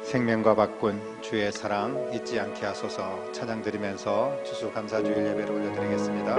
생명과 바꾼 주의 사랑 잊지 않게 하소서 찬양 드리면서 추수감사주일 예배를 올려드리겠습니다.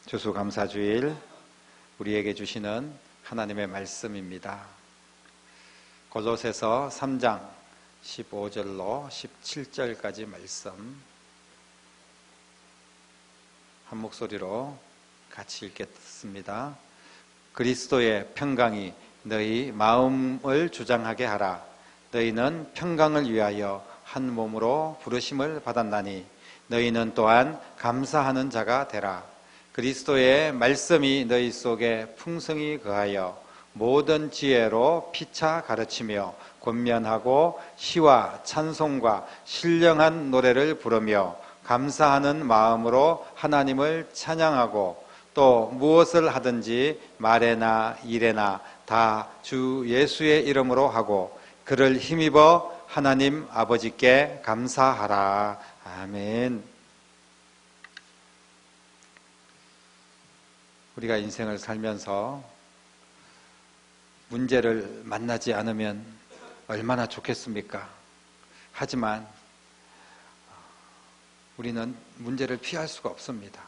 추수감사주일 우리에게 주시는 하나님의 말씀입니다. 골로새서 3장 15절로 17절까지 말씀 한 목소리로 같이 읽겠습니다. 그리스도의 평강이 너희 마음을 주장하게 하라. 너희는 평강을 위하여 한 몸으로 부르심을 받았나니 너희는 또한 감사하는 자가 되라. 그리스도의 말씀이 너희 속에 풍성히 거하여 모든 지혜로 피차 가르치며 권면하고 시와 찬송과 신령한 노래를 부르며 감사하는 마음으로 하나님을 찬양하고 또 무엇을 하든지 말에나 일에나 다 주 예수의 이름으로 하고 그를 힘입어 하나님 아버지께 감사하라. 아멘. 우리가 인생을 살면서 문제를 만나지 않으면 얼마나 좋겠습니까? 하지만 우리는 문제를 피할 수가 없습니다.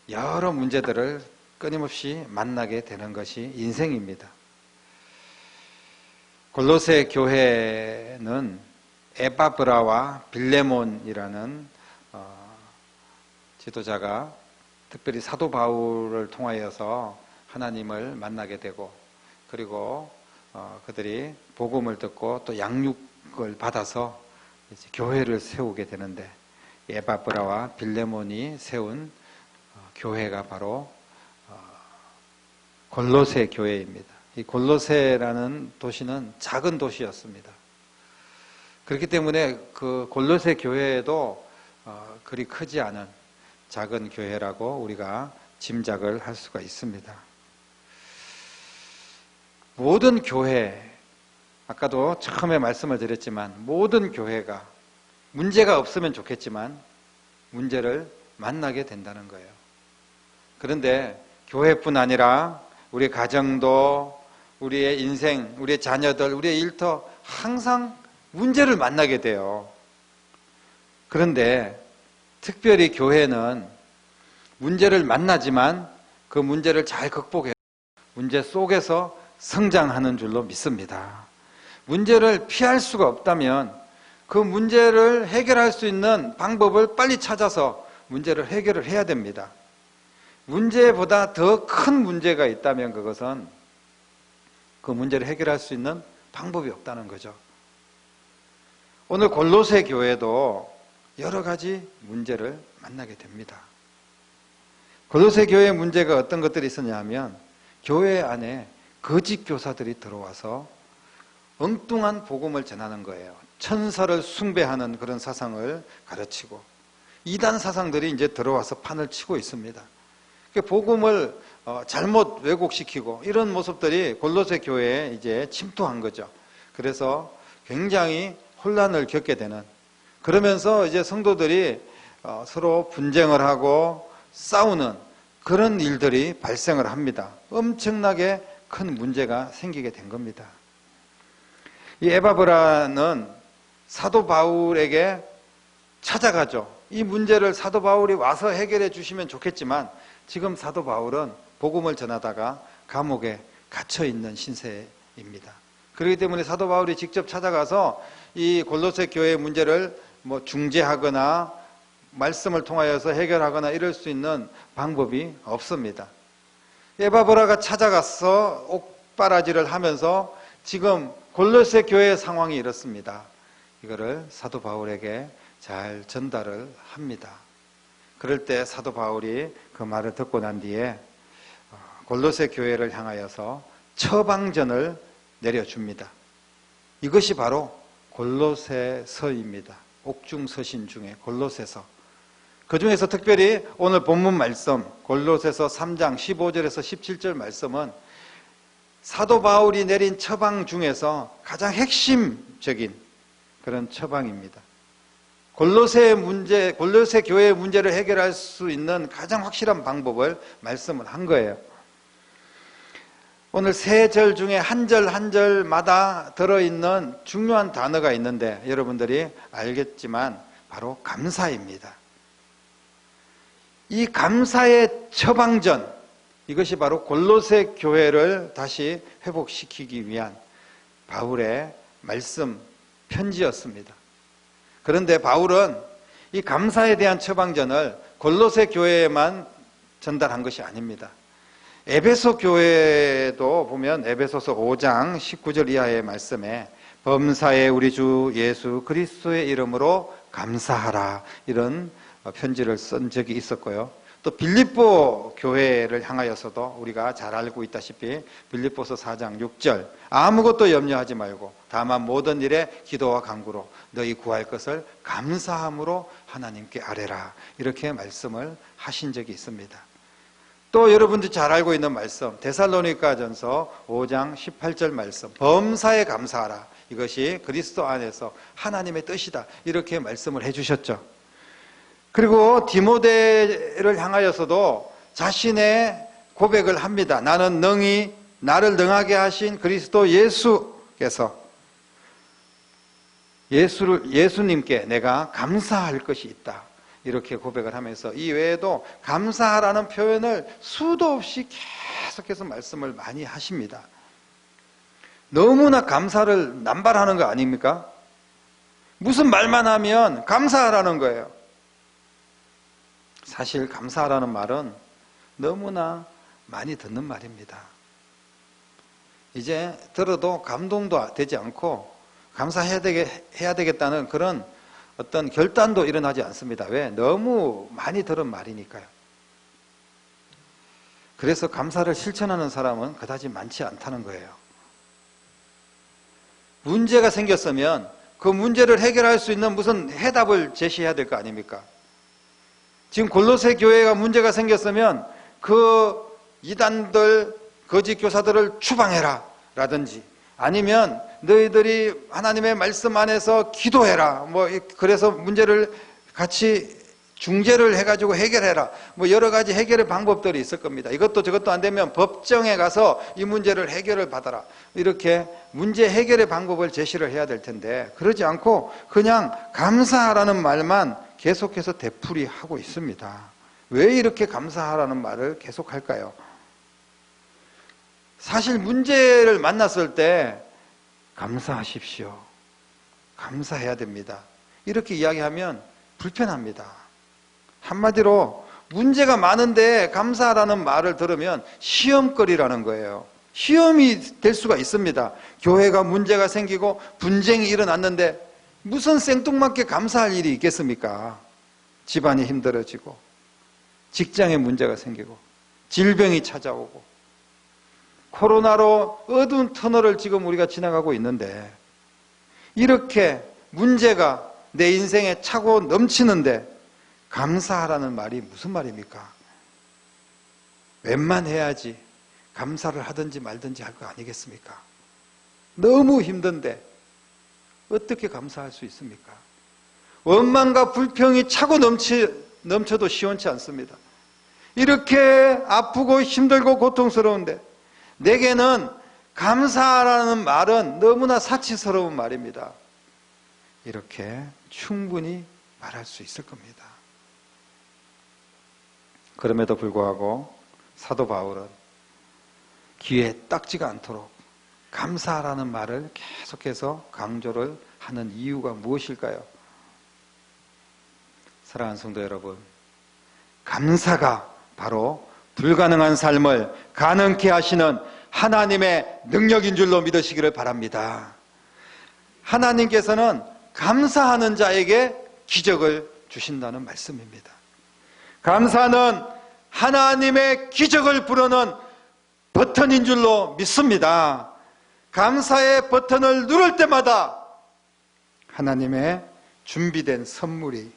여러 문제들을 끊임없이 만나게 되는 것이 인생입니다. 골로새 교회는 에바브라와 빌레몬이라는 지도자가 특별히 사도 바울을 통하여서 하나님을 만나게 되고 그리고 그들이 복음을 듣고 또 양육을 받아서 이제 교회를 세우게 되는데 에바브라와 빌레몬이 세운 교회가 바로 골로새 교회입니다. 이 골로새라는 도시는 작은 도시였습니다. 그렇기 때문에 그 골로새 교회에도 그리 크지 않은 작은 교회라고 우리가 짐작을 할 수가 있습니다. 모든 교회 아까도 처음에 말씀을 드렸지만 모든 교회가 문제가 없으면 좋겠지만 문제를 만나게 된다는 거예요. 그런데 교회뿐 아니라 우리 가정도, 우리의 인생, 우리의 자녀들, 우리의 일터 항상 문제를 만나게 돼요. 그런데 특별히 교회는 문제를 만나지만 그 문제를 잘 극복해서 문제 속에서 성장하는 줄로 믿습니다. 문제를 피할 수가 없다면 그 문제를 해결할 수 있는 방법을 빨리 찾아서 문제를 해결을 해야 됩니다. 문제보다 더 큰 문제가 있다면 그것은 그 문제를 해결할 수 있는 방법이 없다는 거죠. 오늘 골로새 교회도 여러 가지 문제를 만나게 됩니다. 골로새 교회의 문제가 어떤 것들이 있었냐 하면 교회 안에 거짓 교사들이 들어와서 엉뚱한 복음을 전하는 거예요. 천사를 숭배하는 그런 사상을 가르치고 이단 사상들이 이제 들어와서 판을 치고 있습니다. 복음을 잘못 왜곡시키고 이런 모습들이 골로새 교회에 이제 침투한 거죠. 그래서 굉장히 혼란을 겪게 되는, 그러면서 이제 성도들이 서로 분쟁을 하고 싸우는 그런 일들이 발생을 합니다. 엄청나게 큰 문제가 생기게 된 겁니다. 이 에바브라는 사도 바울에게 찾아가죠. 이 문제를 사도 바울이 와서 해결해 주시면 좋겠지만 지금 사도 바울은 복음을 전하다가 감옥에 갇혀 있는 신세입니다. 그렇기 때문에 사도 바울이 직접 찾아가서 이 골로새 교회의 문제를 중재하거나 말씀을 통하여서 해결하거나 이럴 수 있는 방법이 없습니다. 에바브라가 찾아가서 옥바라지를 하면서 지금 골로새 교회의 상황이 이렇습니다. 이거를 사도 바울에게 잘 전달을 합니다. 그럴 때 사도 바울이 그 말을 듣고 난 뒤에 골로새 교회를 향하여서 처방전을 내려줍니다. 이것이 바로 골로새서입니다. 옥중서신 중에 골로새서. 그 중에서 특별히 오늘 본문 말씀 골로새서 3장 15절에서 17절 말씀은 사도 바울이 내린 처방 중에서 가장 핵심적인 그런 처방입니다. 골로새 교회의 문제를 해결할 수 있는 가장 확실한 방법을 말씀을 한 거예요. 오늘 세 절 중에 한 절 한 절마다 들어있는 중요한 단어가 있는데 여러분들이 알겠지만 바로 감사입니다. 이 감사의 처방전, 이것이 바로 골로새 교회를 다시 회복시키기 위한 바울의 말씀 편지였습니다. 그런데 바울은 이 감사에 대한 처방전을 골로새 교회에만 전달한 것이 아닙니다. 에베소 교회도 보면 에베소서 5장 19절 이하의 말씀에 범사에 우리 주 예수 그리스도의 이름으로 감사하라, 이런 편지를 쓴 적이 있었고요. 또 빌립보 교회를 향하여서도 우리가 잘 알고 있다시피 빌립보서 4장 6절 아무것도 염려하지 말고 다만 모든 일에 기도와 간구로 너희 구할 것을 감사함으로 하나님께 아뢰라, 이렇게 말씀을 하신 적이 있습니다. 또 여러분들이 잘 알고 있는 말씀 데살로니가전서 5장 18절 말씀 범사에 감사하라, 이것이 그리스도 안에서 하나님의 뜻이다, 이렇게 말씀을 해주셨죠. 그리고 디모데를 향하여서도 자신의 고백을 합니다. 나는 능히 나를 능하게 하신 그리스도 예수님께 내가 감사할 것이 있다, 이렇게 고백을 하면서 이 외에도 감사하라는 표현을 수도 없이 계속해서 말씀을 많이 하십니다. 너무나 감사를 남발하는 거 아닙니까? 무슨 말만 하면 감사하라는 거예요. 사실 감사하라는 말은 너무나 많이 듣는 말입니다. 이제 들어도 감동도 되지 않고 감사해야 되겠다는 그런 어떤 결단도 일어나지 않습니다. 왜? 너무 많이 들은 말이니까요. 그래서 감사를 실천하는 사람은 그다지 많지 않다는 거예요. 문제가 생겼으면 그 문제를 해결할 수 있는 무슨 해답을 제시해야 될 거 아닙니까? 지금 골로새 교회가 문제가 생겼으면 그 이단들, 거짓 교사들을 추방해라 라든지 아니면 너희들이 하나님의 말씀 안에서 기도해라. 그래서 문제를 같이 중재를 해가지고 해결해라. 여러 가지 해결의 방법들이 있을 겁니다. 이것도 저것도 안 되면 법정에 가서 이 문제를 해결을 받아라. 이렇게 문제 해결의 방법을 제시를 해야 될 텐데, 그러지 않고 그냥 감사하라는 말만 계속해서 되풀이하고 있습니다. 왜 이렇게 감사하라는 말을 계속 할까요? 사실 문제를 만났을 때 감사하십시오. 감사해야 됩니다. 이렇게 이야기하면 불편합니다. 한마디로 문제가 많은데 감사하라는 말을 들으면 시험거리라는 거예요. 시험이 될 수가 있습니다. 교회가 문제가 생기고 분쟁이 일어났는데 무슨 생뚱맞게 감사할 일이 있겠습니까? 집안이 힘들어지고 직장에 문제가 생기고 질병이 찾아오고 코로나로 어두운 터널을 지금 우리가 지나가고 있는데, 이렇게 문제가 내 인생에 차고 넘치는데 감사하라는 말이 무슨 말입니까? 웬만해야지 감사를 하든지 말든지 할 거 아니겠습니까? 너무 힘든데 어떻게 감사할 수 있습니까? 원망과 불평이 차고 넘쳐도 시원치 않습니다. 이렇게 아프고 힘들고 고통스러운데 내게는 감사하라는 말은 너무나 사치스러운 말입니다. 이렇게 충분히 말할 수 있을 겁니다. 그럼에도 불구하고 사도 바울은 귀에 딱지가 않도록 감사하라는 말을 계속해서 강조를 하는 이유가 무엇일까요? 사랑하는 성도 여러분, 감사가 바로 불가능한 삶을 가능케 하시는 하나님의 능력인 줄로 믿으시기를 바랍니다. 하나님께서는 감사하는 자에게 기적을 주신다는 말씀입니다. 감사는 하나님의 기적을 부르는 버튼인 줄로 믿습니다. 감사의 버튼을 누를 때마다 하나님의 준비된 선물이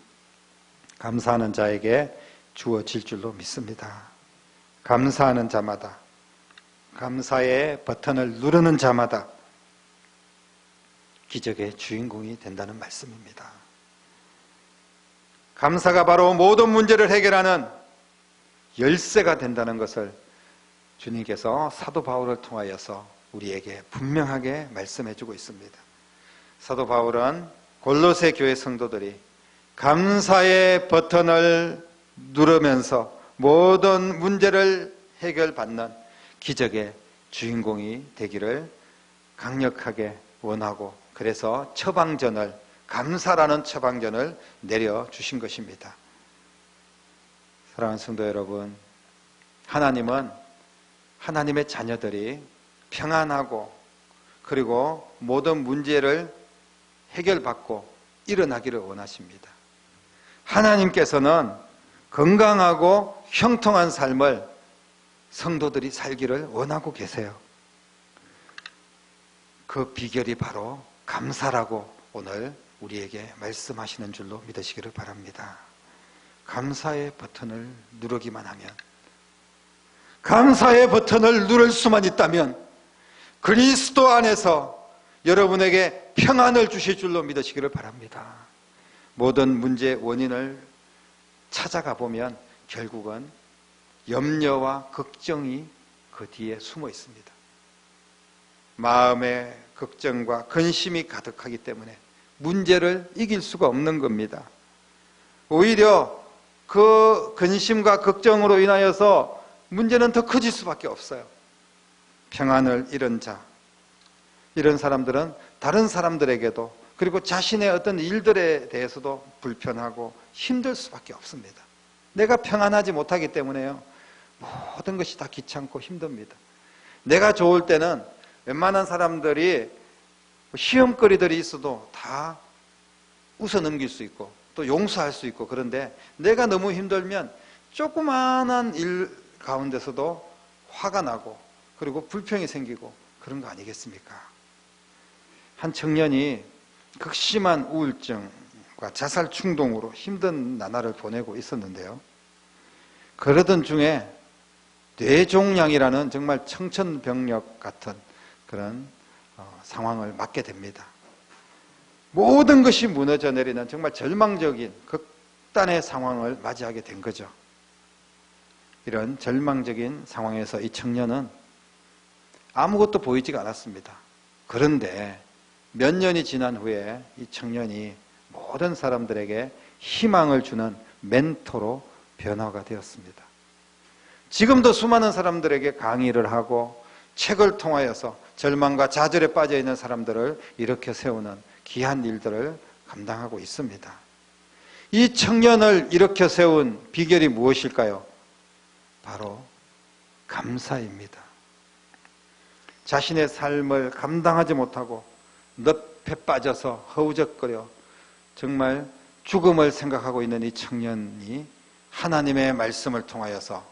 감사하는 자에게 주어질 줄로 믿습니다. 감사하는 자마다, 감사의 버튼을 누르는 자마다 기적의 주인공이 된다는 말씀입니다. 감사가 바로 모든 문제를 해결하는 열쇠가 된다는 것을 주님께서 사도 바울을 통하여서 우리에게 분명하게 말씀해주고 있습니다. 사도 바울은 골로새 교회 성도들이 감사의 버튼을 누르면서 모든 문제를 해결받는 기적의 주인공이 되기를 강력하게 원하고, 그래서 처방전을, 감사라는 처방전을 내려주신 것입니다. 사랑하는 성도 여러분, 하나님은 하나님의 자녀들이 평안하고 그리고 모든 문제를 해결받고 일어나기를 원하십니다. 하나님께서는 건강하고 형통한 삶을 성도들이 살기를 원하고 계세요. 그 비결이 바로 감사라고 오늘 우리에게 말씀하시는 줄로 믿으시기를 바랍니다. 감사의 버튼을 누르기만 하면, 감사의 버튼을 누를 수만 있다면 그리스도 안에서 여러분에게 평안을 주실 줄로 믿으시기를 바랍니다. 모든 문제의 원인을 찾아가 보면 결국은 염려와 걱정이 그 뒤에 숨어 있습니다. 마음의 걱정과 근심이 가득하기 때문에 문제를 이길 수가 없는 겁니다. 오히려 그 근심과 걱정으로 인하여서 문제는 더 커질 수밖에 없어요. 평안을 잃은 자, 이런 사람들은 다른 사람들에게도, 그리고 자신의 어떤 일들에 대해서도 불편하고 힘들 수밖에 없습니다. 내가 평안하지 못하기 때문에요, 모든 것이 다 귀찮고 힘듭니다. 내가 좋을 때는 웬만한 사람들이 시험거리들이 있어도 다 웃어 넘길 수 있고 또 용서할 수 있고, 그런데 내가 너무 힘들면 조그마한 일 가운데서도 화가 나고 그리고 불평이 생기고 그런 거 아니겠습니까? 한 청년이 극심한 우울증과 자살 충동으로 힘든 나날을 보내고 있었는데요, 그러던 중에 뇌종양이라는 정말 청천벽력 같은 그런 상황을 맞게 됩니다. 모든 것이 무너져 내리는 정말 절망적인 극단의 상황을 맞이하게 된 거죠. 이런 절망적인 상황에서 이 청년은 아무것도 보이지가 않았습니다. 그런데 몇 년이 지난 후에 이 청년이 모든 사람들에게 희망을 주는 멘토로 변화가 되었습니다. 지금도 수많은 사람들에게 강의를 하고 책을 통하여서 절망과 좌절에 빠져 있는 사람들을 일으켜 세우는 귀한 일들을 감당하고 있습니다. 이 청년을 일으켜 세운 비결이 무엇일까요? 바로 감사입니다. 자신의 삶을 감당하지 못하고 늪에 빠져서 허우적거려 정말 죽음을 생각하고 있는 이 청년이 하나님의 말씀을 통하여서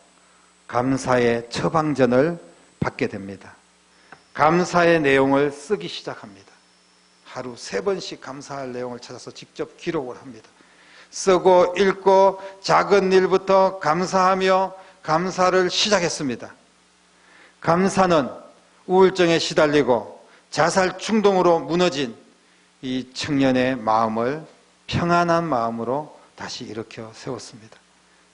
감사의 처방전을 받게 됩니다. 감사의 내용을 쓰기 시작합니다. 하루 3번씩 감사할 내용을 찾아서 직접 기록을 합니다. 쓰고 읽고 작은 일부터 감사하며 감사를 시작했습니다. 감사는 우울증에 시달리고 자살 충동으로 무너진 이 청년의 마음을 평안한 마음으로 다시 일으켜 세웠습니다.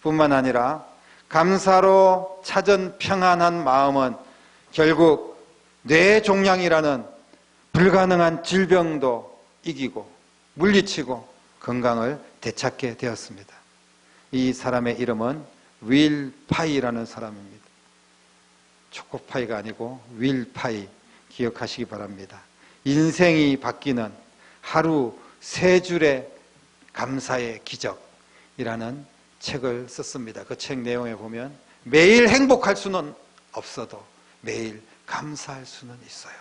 뿐만 아니라 감사로 찾은 평안한 마음은 결국 뇌종양이라는 불가능한 질병도 이기고 물리치고 건강을 되찾게 되었습니다. 이 사람의 이름은 윌 파이라는 사람입니다. 초코파이가 아니고 윌 파이, 기억하시기 바랍니다. 인생이 바뀌는 하루 3줄의 감사의 기적이라는 책을 썼습니다. 그 책 내용에 보면 매일 행복할 수는 없어도 매일 감사할 수는 있어요.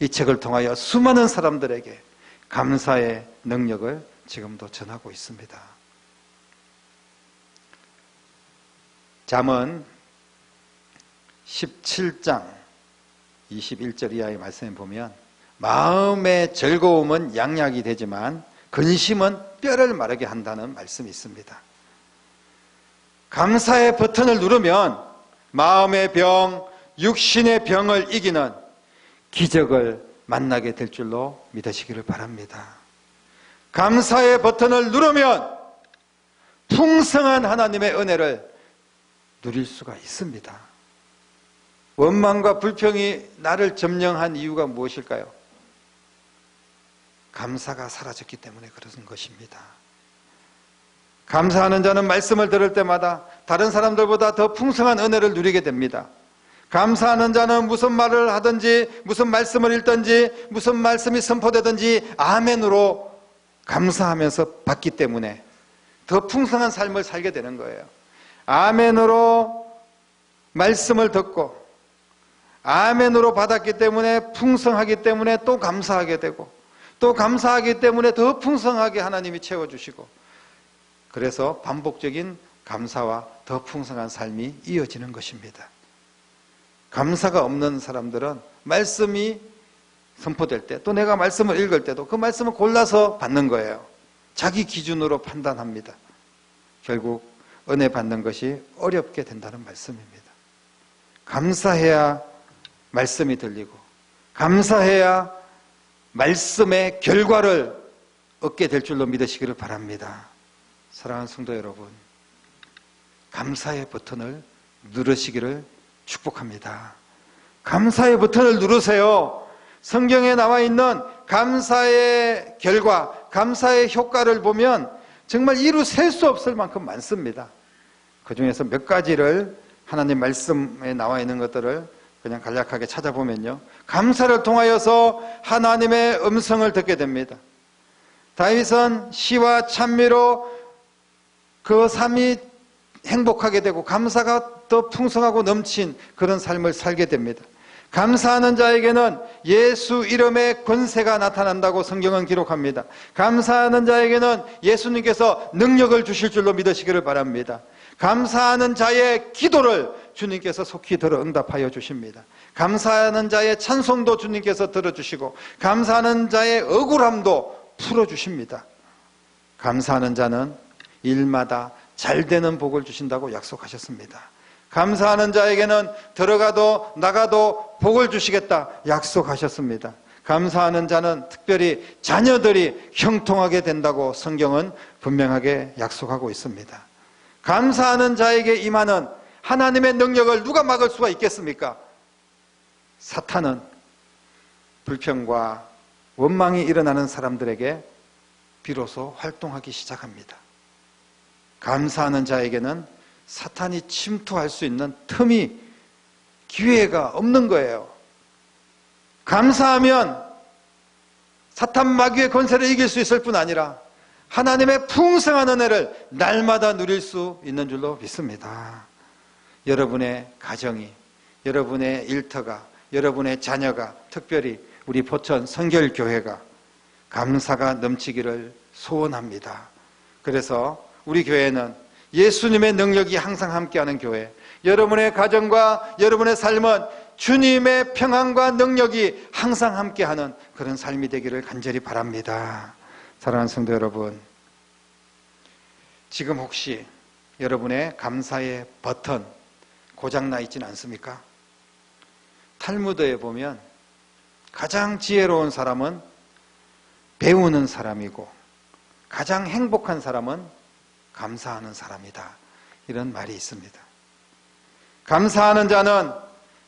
이 책을 통하여 수많은 사람들에게 감사의 능력을 지금도 전하고 있습니다. 잠언 17장 21절 이하의 말씀에 보면 마음의 즐거움은 양약이 되지만 근심은 뼈를 마르게 한다는 말씀이 있습니다. 감사의 버튼을 누르면 마음의 병, 육신의 병을 이기는 기적을 만나게 될 줄로 믿으시기를 바랍니다. 감사의 버튼을 누르면 풍성한 하나님의 은혜를 누릴 수가 있습니다. 원망과 불평이 나를 점령한 이유가 무엇일까요? 감사가 사라졌기 때문에 그런 것입니다. 감사하는 자는 말씀을 들을 때마다 다른 사람들보다 더 풍성한 은혜를 누리게 됩니다. 감사하는 자는 무슨 말을 하든지 무슨 말씀을 읽든지 무슨 말씀이 선포되든지 아멘으로 감사하면서 받기 때문에 더 풍성한 삶을 살게 되는 거예요. 아멘으로 말씀을 듣고 아멘으로 받았기 때문에 풍성하기 때문에 또 감사하게 되고 또 감사하기 때문에 더 풍성하게 하나님이 채워주시고 그래서 반복적인 감사와 더 풍성한 삶이 이어지는 것입니다. 감사가 없는 사람들은 말씀이 선포될 때 또 내가 말씀을 읽을 때도 그 말씀을 골라서 받는 거예요. 자기 기준으로 판단합니다. 결국 은혜 받는 것이 어렵게 된다는 말씀입니다. 감사해야 말씀이 들리고 감사해야 말씀의 결과를 얻게 될 줄로 믿으시기를 바랍니다. 사랑하는 성도 여러분, 감사의 버튼을 누르시기를 축복합니다. 감사의 버튼을 누르세요. 성경에 나와 있는 감사의 결과, 감사의 효과를 보면 정말 이루 셀 수 없을 만큼 많습니다. 그 중에서 몇 가지를 하나님 말씀에 나와 있는 것들을 그냥 간략하게 찾아보면요, 감사를 통하여서 하나님의 음성을 듣게 됩니다. 다윗은 시와 찬미로 그 삶이 행복하게 되고 감사가 더 풍성하고 넘친 그런 삶을 살게 됩니다. 감사하는 자에게는 예수 이름의 권세가 나타난다고 성경은 기록합니다. 감사하는 자에게는 예수님께서 능력을 주실 줄로 믿으시기를 바랍니다. 감사하는 자의 기도를 주님께서 속히 들어 응답하여 주십니다. 감사하는 자의 찬송도 주님께서 들어주시고 감사하는 자의 억울함도 풀어주십니다. 감사하는 자는 일마다 잘 되는 복을 주신다고 약속하셨습니다. 감사하는 자에게는 들어가도 나가도 복을 주시겠다 약속하셨습니다. 감사하는 자는 특별히 자녀들이 형통하게 된다고 성경은 분명하게 약속하고 있습니다. 감사하는 자에게 임하는 하나님의 능력을 누가 막을 수가 있겠습니까? 사탄은 불평과 원망이 일어나는 사람들에게 비로소 활동하기 시작합니다. 감사하는 자에게는 사탄이 침투할 수 있는 틈이, 기회가 없는 거예요. 감사하면 사탄 마귀의 권세를 이길 수 있을 뿐 아니라 하나님의 풍성한 은혜를 날마다 누릴 수 있는 줄로 믿습니다. 여러분의 가정이, 여러분의 일터가, 여러분의 자녀가, 특별히 우리 포천 성결교회가 감사가 넘치기를 소원합니다. 그래서 우리 교회는 예수님의 능력이 항상 함께하는 교회, 여러분의 가정과 여러분의 삶은 주님의 평안과 능력이 항상 함께하는 그런 삶이 되기를 간절히 바랍니다. 사랑하는 성도 여러분, 지금 혹시 여러분의 감사의 버튼 고장나 있지는 않습니까? 탈무드에 보면 가장 지혜로운 사람은 배우는 사람이고 가장 행복한 사람은 감사하는 사람이다, 이런 말이 있습니다. 감사하는 자는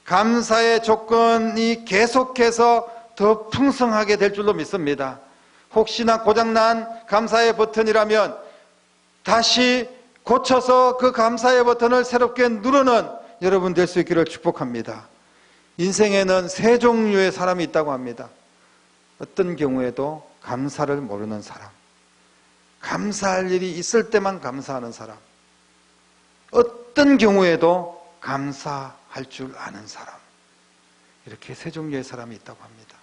감사의 조건이 계속해서 더 풍성하게 될 줄로 믿습니다. 혹시나 고장난 감사의 버튼이라면 다시 고쳐서 그 감사의 버튼을 새롭게 누르는 여러분 될 수 있기를 축복합니다. 인생에는 세 종류의 사람이 있다고 합니다. 어떤 경우에도 감사를 모르는 사람, 감사할 일이 있을 때만 감사하는 사람, 어떤 경우에도 감사할 줄 아는 사람, 이렇게 세 종류의 사람이 있다고 합니다.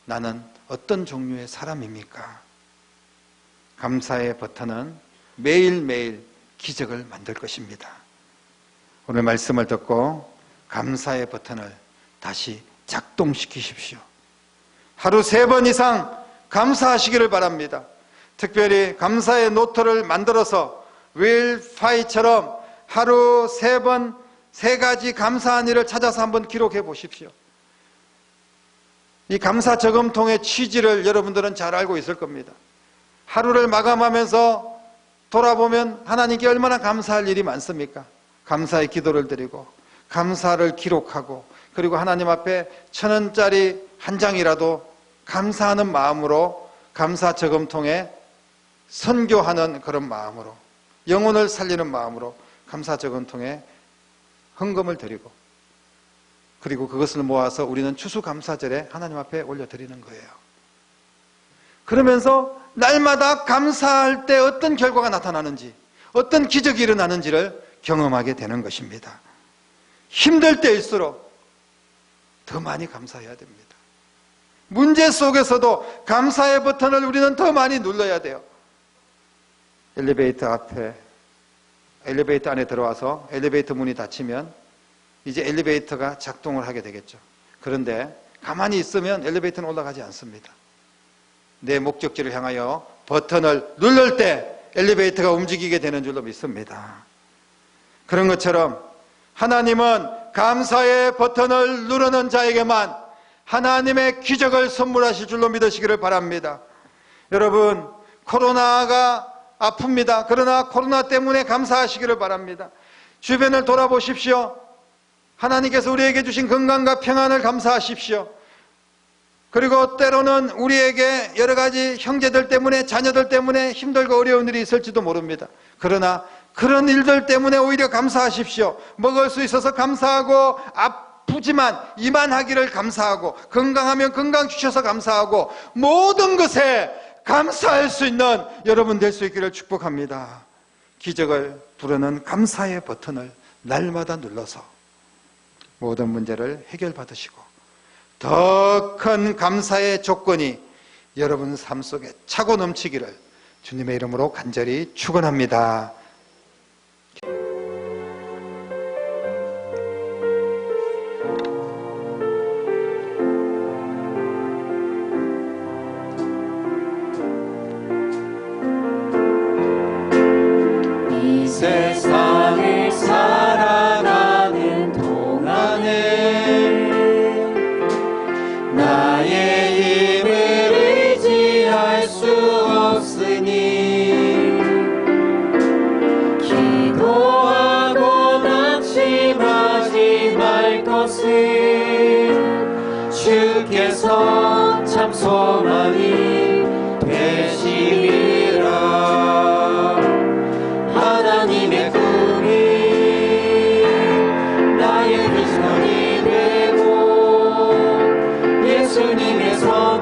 나는 어떤 종류의 사람입니까? 감사의 버튼은 매일매일 기적을 만들 것입니다. 오늘 말씀을 듣고 감사의 버튼을 다시 작동시키십시오. 하루 3번 이상 감사하시기를 바랍니다. 특별히 감사의 노트를 만들어서 윌파이처럼 하루 3번 3가지 감사한 일을 찾아서 한번 기록해 보십시오. 이 감사 저금통의 취지를 여러분들은 잘 알고 있을 겁니다. 하루를 마감하면서 돌아보면 하나님께 얼마나 감사할 일이 많습니까? 감사의 기도를 드리고 감사를 기록하고 그리고 하나님 앞에 1,000원짜리 한 장이라도 감사하는 마음으로 감사 저금통에 선교하는 그런 마음으로, 영혼을 살리는 마음으로 감사 저금통에 헌금을 드리고, 그리고 그것을 모아서 우리는 추수감사절에 하나님 앞에 올려드리는 거예요. 그러면서 날마다 감사할 때 어떤 결과가 나타나는지, 어떤 기적이 일어나는지를 경험하게 되는 것입니다. 힘들 때일수록 더 많이 감사해야 됩니다. 문제 속에서도 감사의 버튼을 우리는 더 많이 눌러야 돼요. 엘리베이터 안에 들어와서 엘리베이터 문이 닫히면 이제 엘리베이터가 작동을 하게 되겠죠. 그런데 가만히 있으면 엘리베이터는 올라가지 않습니다. 내 목적지를 향하여 버튼을 누를 때 엘리베이터가 움직이게 되는 줄로 믿습니다. 그런 것처럼 하나님은 감사의 버튼을 누르는 자에게만 하나님의 기적을 선물하실 줄로 믿으시기를 바랍니다. 여러분, 코로나가 아픕니다. 그러나 코로나 때문에 감사하시기를 바랍니다. 주변을 돌아보십시오. 하나님께서 우리에게 주신 건강과 평안을 감사하십시오. 그리고 때로는 우리에게 여러 가지 형제들 때문에, 자녀들 때문에 힘들고 어려운 일이 있을지도 모릅니다. 그러나 그런 일들 때문에 오히려 감사하십시오. 먹을 수 있어서 감사하고, 아프지만 이만하기를 감사하고, 건강하면 건강 주셔서 감사하고, 모든 것에 감사할 수 있는 여러분 될 수 있기를 축복합니다. 기적을 부르는 감사의 버튼을 날마다 눌러서 모든 문제를 해결받으시고 더 큰 감사의 조건이 여러분 삶 속에 차고 넘치기를 주님의 이름으로 간절히 축원합니다. 세상을 살아가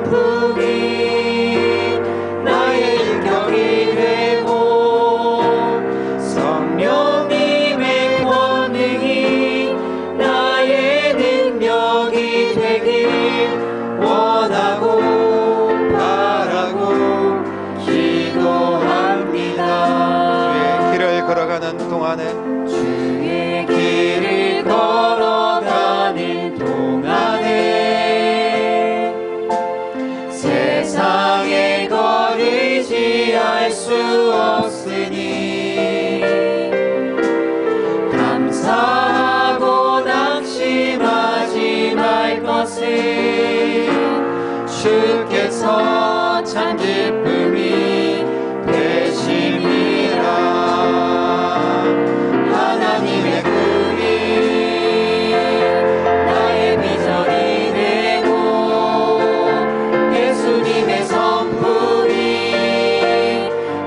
성품이 나의 인격이 되고 성령님의 권능이 나의 능력이 되길 원하고 바라고 기도합니다. 주의 길을 걸어가는 동안에 주의 길을 걸어가는 동안에 세상의 걸 의지할 수 없으니 감사하고 낙심하지 말 것을 주께서 참 기쁨이 되심이라. 하나님의 꿈이 나의 비전이 되고 예수님의 성품이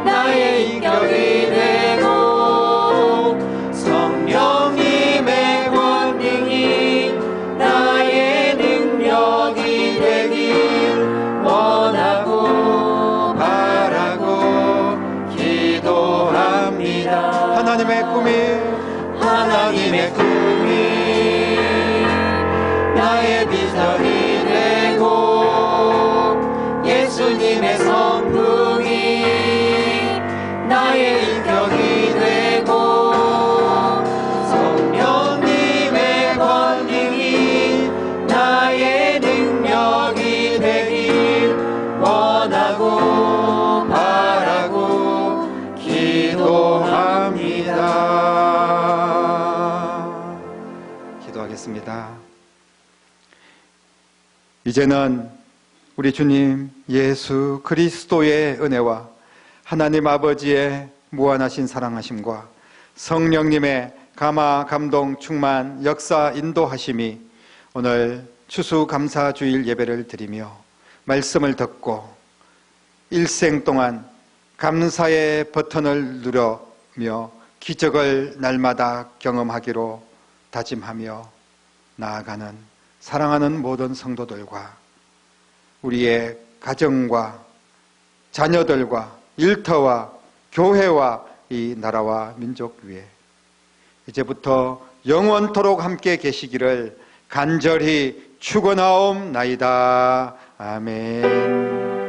나의 인격이 되고 성령님의 권능이 나의 능력이 되길 원하고 바라고 기도합니다. 하나님의 꿈이 나의 비전이 되고 예수님의 성품이 나의 인격이 되고 성령님의 권능이 나의 능력이 되길 원하고 바라고 기도합니다. 기도하겠습니다. 이제는 우리 주님 예수 그리스도의 은혜와 하나님 아버지의 무한하신 사랑하심과 성령님의 감화 감동 충만 역사 인도하심이 오늘 추수감사주일 예배를 드리며 말씀을 듣고 일생 동안 감사의 버튼을 누르며 기적을 날마다 경험하기로 다짐하며 나아가는 사랑하는 모든 성도들과 우리의 가정과 자녀들과 일터와 교회와 이 나라와 민족 위에 이제부터 영원토록 함께 계시기를 간절히 축원하옵나이다. 아멘.